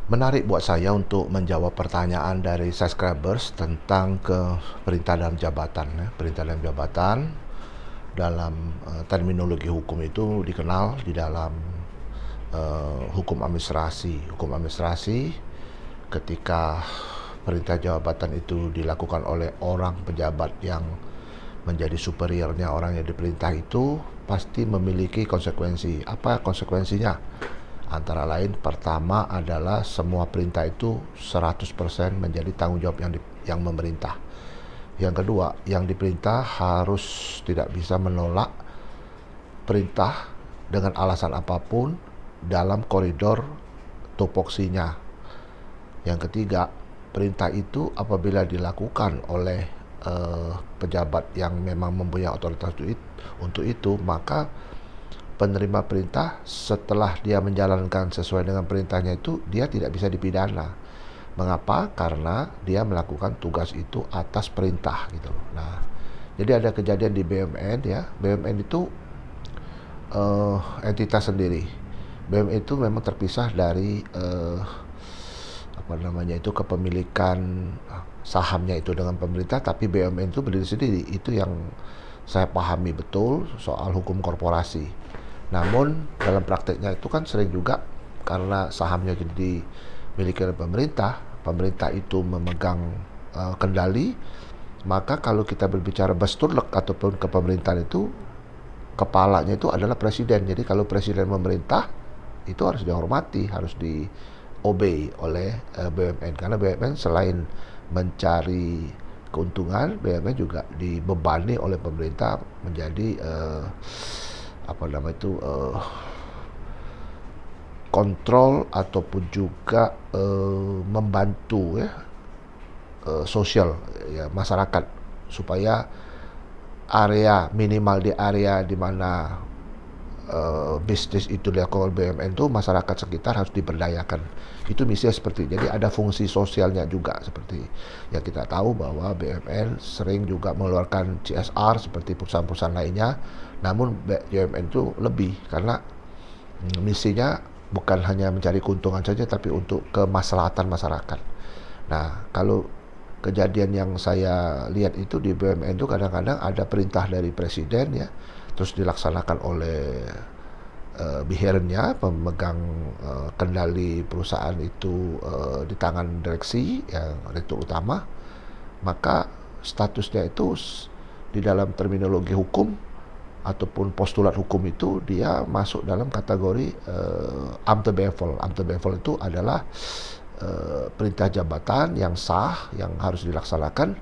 Menarik buat saya untuk menjawab pertanyaan dari subscribers tentang perintah dalam jabatan. Perintah dalam jabatan dalam terminologi hukum itu dikenal di dalam hukum administrasi. Hukum administrasi ketika perintah jabatan itu dilakukan oleh orang pejabat yang menjadi superiornya orang yang diperintah itu pasti memiliki konsekuensi. Apa konsekuensinya? Antara lain, pertama adalah semua perintah itu 100% menjadi tanggung jawab yang memerintah. Yang kedua, yang diperintah harus tidak bisa menolak perintah dengan alasan apapun dalam koridor tupoksinya. Yang ketiga, perintah itu apabila dilakukan oleh pejabat yang memang mempunyai otoritas untuk itu, maka penerima perintah setelah dia menjalankan sesuai dengan perintahnya itu dia tidak bisa dipidana. Mengapa? Karena dia melakukan tugas itu atas perintah gitu loh. Nah, jadi ada kejadian di BUMN ya. BUMN itu entitas sendiri. BUMN itu memang terpisah dari kepemilikan sahamnya itu dengan pemerintah, tapi BUMN itu berdiri sendiri. Itu yang saya pahami betul soal hukum korporasi. Namun dalam prakteknya itu kan sering juga karena sahamnya jadi milik pemerintah, pemerintah itu memegang kendali, maka kalau kita berbicara besturlek ataupun kepemerintahan itu kepalanya itu adalah presiden. Jadi kalau presiden memerintah itu harus dihormati, harus di-obey oleh BUMN, karena BUMN selain mencari keuntungan, BUMN juga dibebani oleh pemerintah menjadi kontrol ataupun juga membantu ya sosial ya masyarakat, supaya minimal di area di mana bisnis itu dilakukan BUMN itu masyarakat sekitar harus diberdayakan. Itu misinya seperti, jadi ada fungsi sosialnya juga, seperti yang kita tahu bahwa BUMN sering juga mengeluarkan CSR seperti perusahaan-perusahaan lainnya. Namun BUMN itu lebih, karena misinya bukan hanya mencari keuntungan saja tapi untuk kemaslahatan masyarakat. Nah, kalau kejadian yang saya lihat itu di BUMN itu kadang-kadang ada perintah dari presiden ya, terus dilaksanakan oleh biherennya, pemegang kendali perusahaan itu di tangan direksi yang direktur utama, maka statusnya itu di dalam terminologi hukum ataupun postulat hukum itu dia masuk dalam kategori Amtebefehl. Amtebefehl itu adalah perintah jabatan yang sah yang harus dilaksanakan,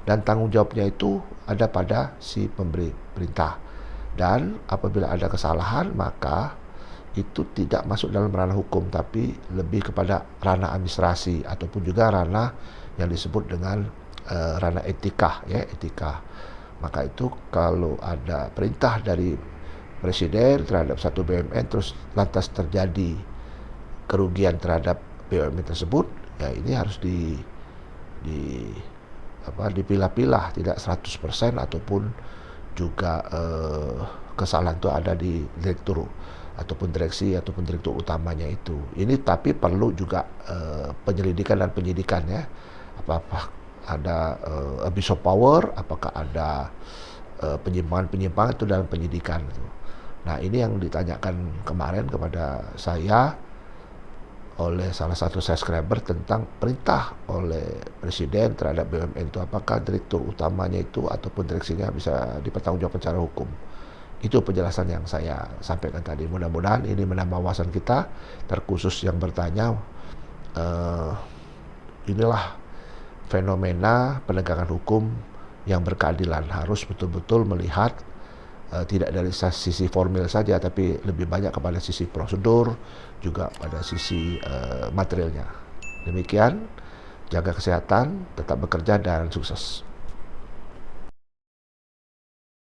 dan tanggung jawabnya itu ada pada si pemberi perintah. Dan apabila ada kesalahan, maka itu tidak masuk dalam ranah hukum, tapi lebih kepada ranah administrasi ataupun juga ranah yang disebut dengan ranah etika ya, etika. Maka itu kalau ada perintah dari presiden terhadap satu BUMN terus lantas terjadi kerugian terhadap BUMN tersebut, ya ini harus dipilah-pilah, tidak 100% ataupun juga kesalahan itu ada di direktur ataupun direksi ataupun direktur utamanya itu. Ini tapi perlu juga penyelidikan dan penyidikan ya. Apakah ada abuse of power, apakah ada penyimpangan-penyimpangan itu dalam penyidikan itu. Nah, ini yang ditanyakan kemarin kepada saya oleh salah satu subscriber tentang perintah oleh presiden terhadap BUMN itu, apakah direktur utamanya itu ataupun direksinya bisa dipertanggungjawabkan secara hukum. Itu penjelasan yang saya sampaikan tadi. Mudah-mudahan ini menambah wawasan kita, terkhusus yang bertanya. Inilah fenomena penegakan hukum yang berkeadilan, harus betul-betul melihat tidak dari sisi formil saja, tapi lebih banyak kepada sisi prosedur, juga pada sisi materialnya. Demikian, jaga kesehatan, tetap bekerja, dan sukses.